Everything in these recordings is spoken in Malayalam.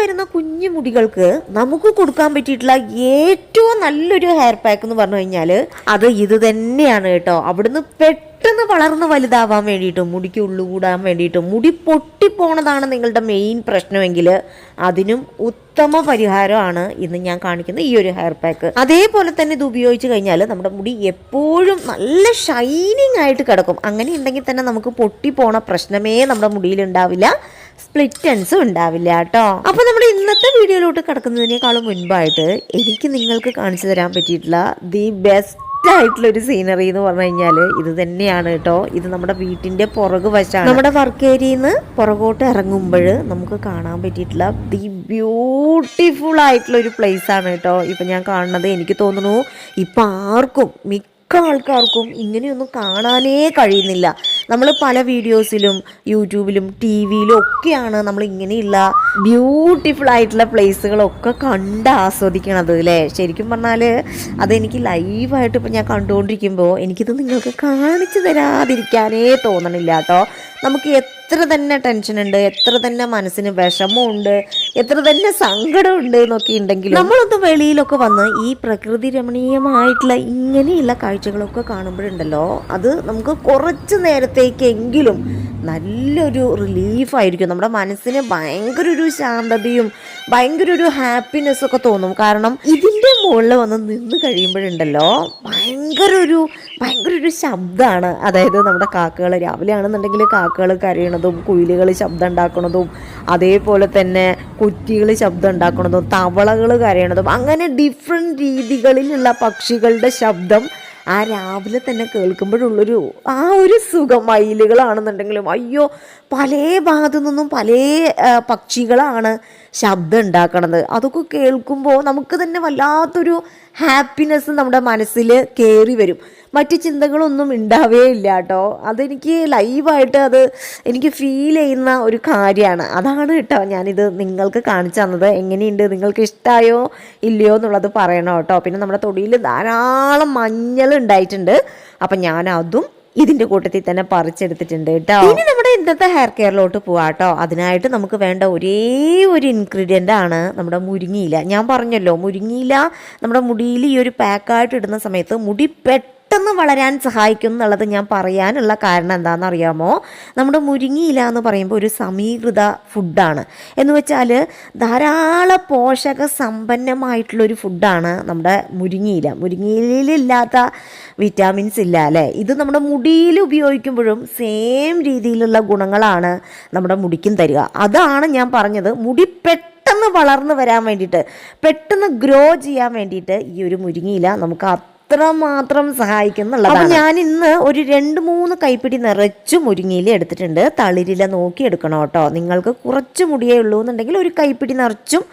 വരുന്ന കുഞ്ഞു മുടികൾക്ക് നമുക്ക് കൊടുക്കാൻ പറ്റിയിട്ടുള്ള ഏറ്റവും നല്ലൊരു ഹെയർ പാക്ക് എന്ന് പറഞ്ഞു കഴിഞ്ഞാൽ അത് ഇത് തന്നെയാണ് കേട്ടോ. അവിടുന്ന് പെട്ടെന്ന് വളർന്ന് വലുതാവാൻ വേണ്ടിയിട്ടും മുടിക്ക് ഉള്ളുകൂടാൻ വേണ്ടിയിട്ടും മുടി പൊട്ടിപ്പോണതാണ് നിങ്ങളുടെ മെയിൻ പ്രശ്നമെങ്കിൽ അതിനും ഉത്തമ പരിഹാരമാണ് ഇന്ന് ഞാൻ കാണിക്കുന്ന ഈ ഒരു ഹെയർ പാക്ക്. അതേപോലെ തന്നെ ഇത് ഉപയോഗിച്ച് കഴിഞ്ഞാൽ നമ്മുടെ മുടി എപ്പോഴും നല്ല ഷൈനിങ് ആയിട്ട് കിടക്കും. അങ്ങനെ ഉണ്ടെങ്കിൽ തന്നെ നമുക്ക് പൊട്ടിപ്പോണ പ്രശ്നമേ നമ്മുടെ മുടിയിൽ ഉണ്ടാവില്ല, സ്പ്ലിറ്റ് എൻഡ്സും ഉണ്ടാവില്ല കേട്ടോ. അപ്പൊ നമ്മുടെ ഇന്നത്തെ വീഡിയോയിലോട്ട് കിടക്കുന്നതിനേക്കാളും മുൻപായിട്ട് എനിക്ക് നിങ്ങൾക്ക് കാണിച്ചു തരാൻ പറ്റിയിട്ടുള്ള ദി ബെസ്റ്റ് ആയിട്ടുള്ള ഒരു സീനറി എന്ന് പറഞ്ഞു കഴിഞ്ഞാൽ ഇത് തന്നെയാണ് കേട്ടോ. ഇത് നമ്മുടെ വീട്ടിന്റെ പുറകു വശമാണ്. നമ്മുടെ വർക്ക് ഏരിയയിൽ നിന്ന് പുറകോട്ട് ഇറങ്ങുമ്പോൾ നമുക്ക് കാണാൻ പറ്റിയിട്ടുള്ള ദി ബ്യൂട്ടിഫുൾ ആയിട്ടുള്ള ഒരു പ്ലേസ് ആണ് കേട്ടോ ഇപ്പൊ ഞാൻ കാണുന്നത്. എനിക്ക് തോന്നുന്നു ഇപ്പൊ ആർക്കും ആൾക്കാർക്കും ഇങ്ങനെയൊന്നും കാണാനേ കഴിയുന്നില്ല. നമ്മൾ പല വീഡിയോസിലും യൂട്യൂബിലും ടി വിയിലും ഒക്കെയാണ് നമ്മൾ ഇങ്ങനെയുള്ള ബ്യൂട്ടിഫുൾ ആയിട്ടുള്ള പ്ലേസുകളൊക്കെ കണ്ട് ആസ്വദിക്കണത് അല്ലേ. ശരിക്കും പറഞ്ഞാൽ അതെനിക്ക് ലൈവായിട്ട് ഇപ്പം ഞാൻ കണ്ടുകൊണ്ടിരിക്കുമ്പോൾ എനിക്കിത് നിങ്ങൾക്ക് കാണിച്ചു തരാതിരിക്കാനേ തോന്നണില്ല കേട്ടോ. നമുക്ക് എത്ര തന്നെ ടെൻഷൻ ഉണ്ട്, എത്ര തന്നെ മനസ്സിന് വിഷമമുണ്ട്, എത്ര തന്നെ സങ്കടമുണ്ട് എന്നൊക്കെ ഉണ്ടെങ്കിലും നമ്മളൊന്ന് വെളിയിലൊക്കെ വന്ന് ഈ പ്രകൃതി രമണീയമായിട്ടുള്ള ഇങ്ങനെയുള്ള കാഴ്ചകളൊക്കെ കാണുമ്പോഴുണ്ടല്ലോ അത് നമുക്ക് കുറച്ച് നേരത്തേക്കെങ്കിലും നല്ലൊരു റിലീഫായിരിക്കും. നമ്മുടെ മനസ്സിന് ഭയങ്കര ഒരു ശാന്തതയും ഭയങ്കര ഒരു ഹാപ്പിനെസ്സൊക്കെ തോന്നും. കാരണം ഇതിൻ്റെ മുകളിൽ വന്ന് നിന്ന് കഴിയുമ്പോഴുണ്ടല്ലോ ഭയങ്കര ഒരു ശബ്ദമാണ്. അതായത് നമ്മുടെ കാക്കകൾ രാവിലെ ആണെന്നുണ്ടെങ്കിൽ കാക്കകൾ കരയണതും കുയിലുകൾ ശബ്ദം ഉണ്ടാക്കണതും അതേപോലെ തന്നെ കുറ്റികൾ ശബ്ദം ഉണ്ടാക്കണതും തവളകൾ കരയണതും അങ്ങനെ ഡിഫറെൻറ്റ് രീതികളിലുള്ള പക്ഷികളുടെ ശബ്ദം ആ രാവിലെ തന്നെ കേൾക്കുമ്പോഴുള്ളൊരു ആ ഒരു സുഖം. മയിലുകളാണെന്നുണ്ടെങ്കിലും അയ്യോ പല ഭാഗത്തു നിന്നും പല പക്ഷികളാണ് ശബ്ദം ഉണ്ടാക്കണത്. അതൊക്കെ കേൾക്കുമ്പോൾ നമുക്ക് തന്നെ വല്ലാത്തൊരു ഹാപ്പിനെസ് നമ്മുടെ മനസ്സിൽ കയറി വരും. മറ്റ് ചിന്തകളൊന്നും ഉണ്ടാവേ ഇല്ല കേട്ടോ. അതെനിക്ക് ലൈവായിട്ട് അത് എനിക്ക് ഫീൽ ചെയ്യുന്ന ഒരു കാര്യമാണ്. അതാണ് കേട്ടോ ഞാനിത് നിങ്ങൾക്ക് കാണിച്ചു തന്നത്. എങ്ങനെയുണ്ട്, നിങ്ങൾക്ക് ഇഷ്ടമായോ ഇല്ലയോ എന്നുള്ളത് പറയണം കേട്ടോ. പിന്നെ നമ്മുടെ തൊടിയിൽ ധാരാളം മഞ്ഞൾ ഉണ്ടായിട്ടുണ്ട്. അപ്പം ഞാൻ അതും ഇതിൻ്റെ കൂട്ടത്തിൽ തന്നെ പറിച്ചെടുത്തിട്ടുണ്ട് കേട്ടോ. ഇനി നമ്മുടെ ഇന്നത്തെ ഹെയർ കെയറിലോട്ട് പോവാം കേട്ടോ. അതിനായിട്ട് നമുക്ക് വേണ്ട ഒരേ ഒരു ഇൻഗ്രീഡിയൻ്റ് ആണ് നമ്മുടെ മുരിങ്ങയില. ഞാൻ പറഞ്ഞല്ലോ മുരിങ്ങയില നമ്മുടെ മുടിയിൽ ഈ ഒരു പാക്കായിട്ട് ഇടുന്ന സമയത്ത് മുടി പെട്ടെന്ന് വളരാൻ സഹായിക്കും എന്നുള്ളത് ഞാൻ പറയാനുള്ള കാരണം എന്താണെന്ന് അറിയാമോ? നമ്മുടെ മുരിങ്ങയില എന്ന് പറയുമ്പോൾ ഒരു സമീകൃത ഫുഡാണ്. എന്ന് വെച്ചാൽ ധാരാളം പോഷക സമ്പന്നമായിട്ടുള്ളൊരു ഫുഡാണ് നമ്മുടെ മുരിങ്ങയില. മുരിങ്ങയിലില്ലാത്ത വിറ്റാമിൻസ് ഇല്ല അല്ലേ. ഇത് നമ്മുടെ മുടിയിൽ ഉപയോഗിക്കുമ്പോഴും സെയിം രീതിയിലുള്ള ഗുണങ്ങളാണ് നമ്മുടെ മുടിക്കും തരിക. അതാണ് ഞാൻ പറഞ്ഞത് മുടി പെട്ടെന്ന് വളർന്നു വരാൻ വേണ്ടിയിട്ട്, പെട്ടെന്ന് ഗ്രോ ചെയ്യാൻ വേണ്ടിയിട്ട് ഈ ഒരു മുരിങ്ങയില നമുക്ക് അത്രമാത്രം സഹായിക്കുന്നുള്ളതാണ്. അപ്പം ഞാൻ ഇന്ന് ഒരു 2-3 കൈപ്പിടി നിറച്ച് മുരിങ്ങയില എടുത്തിട്ടുണ്ട്. തളിരില നോക്കി എടുക്കണം കേട്ടോ. നിങ്ങൾക്ക് കുറച്ച് മുടിയേ ഉള്ളൂ എന്നുണ്ടെങ്കിൽ ഒരു കൈപ്പിടി നിറച്ചും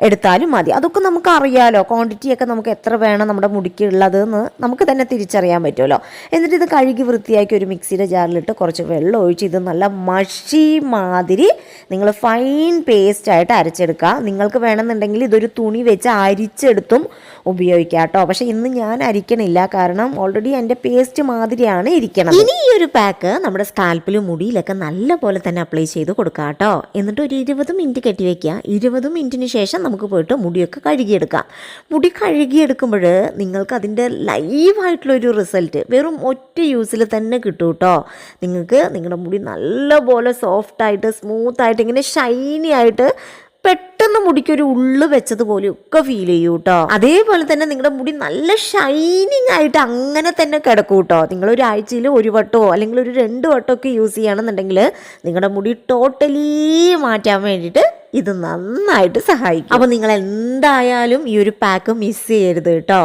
എടുത്താലും മതി. അതൊക്കെ നമുക്ക് അറിയാമല്ലോ, ക്വാണ്ടിറ്റിയൊക്കെ നമുക്ക് എത്ര വേണം നമ്മുടെ മുടിക്ക് ഉള്ളതെന്ന് നമുക്ക് തന്നെ തിരിച്ചറിയാൻ പറ്റുമല്ലോ. എന്നിട്ട് ഇത് കഴുകി വൃത്തിയാക്കി ഒരു മിക്സിയുടെ ജാറിലിട്ട് കുറച്ച് വെള്ളം ഒഴിച്ച് ഇത് നല്ല മഷി മാതിരി നിങ്ങൾ ഫൈൻ പേസ്റ്റായിട്ട് അരച്ചെടുക്കുക. നിങ്ങൾക്ക് വേണമെന്നുണ്ടെങ്കിൽ ഇതൊരു തുണി വെച്ച് അരിച്ചെടുത്തും ഉപയോഗിക്കാം കേട്ടോ. പക്ഷേ ഇന്ന് ഞാൻ അരിക്കണില്ല, കാരണം ഓൾറെഡി എൻ്റെ പേസ്റ്റ് മാതിരിയാണ് ഇരിക്കണം. ഇനി ഈ ഒരു പാക്ക് നമ്മുടെ സ്കാൽപ്പിലും മുടിയിലൊക്കെ നല്ല പോലെ തന്നെ അപ്ലൈ ചെയ്ത് കൊടുക്കുക കേട്ടോ. എന്നിട്ട് ഒരു 20 മിനിറ്റ് കെട്ടി വയ്ക്കുക. 20 മിനിറ്റിന് ശേഷം നമുക്ക് പോയിട്ട് മുടിയൊക്കെ കഴുകിയെടുക്കാം. മുടി കഴുകിയെടുക്കുമ്പോൾ നിങ്ങൾക്ക് അതിൻ്റെ ലൈവായിട്ടുള്ളൊരു റിസൾട്ട് വെറും ഒറ്റ യൂസിൽ തന്നെ കിട്ടും കേട്ടോ. നിങ്ങൾക്ക് നിങ്ങളുടെ മുടി നല്ലപോലെ സോഫ്റ്റായിട്ട് സ്മൂത്തായിട്ട് ഇങ്ങനെ ഷൈനി ആയിട്ട് പെട്ടെന്ന് മുടിക്കൊരു ഉള്ളു വെച്ചതുപോലെയൊക്കെ ഫീൽ ചെയ്യൂ കേട്ടോ. അതേപോലെ തന്നെ നിങ്ങളുടെ മുടി നല്ല ഷൈനിങ് ആയിട്ട് അങ്ങനെ തന്നെ കിടക്കും കേട്ടോ. നിങ്ങൾ ഒരാഴ്ചയിൽ 1 വട്ടമോ അല്ലെങ്കിൽ ഒരു 2 വട്ടമൊക്കെ യൂസ് ചെയ്യണമെന്നുണ്ടെങ്കിൽ നിങ്ങളുടെ മുടി ടോട്ടലി മാറ്റാൻ വേണ്ടിയിട്ട് ഇത് നന്നായിട്ട് സഹായിക്കും. അപ്പോൾ നിങ്ങൾ എന്തായാലും ഈ ഒരു പാക്ക് മിസ് ചെയ്യരുത് കേട്ടോ.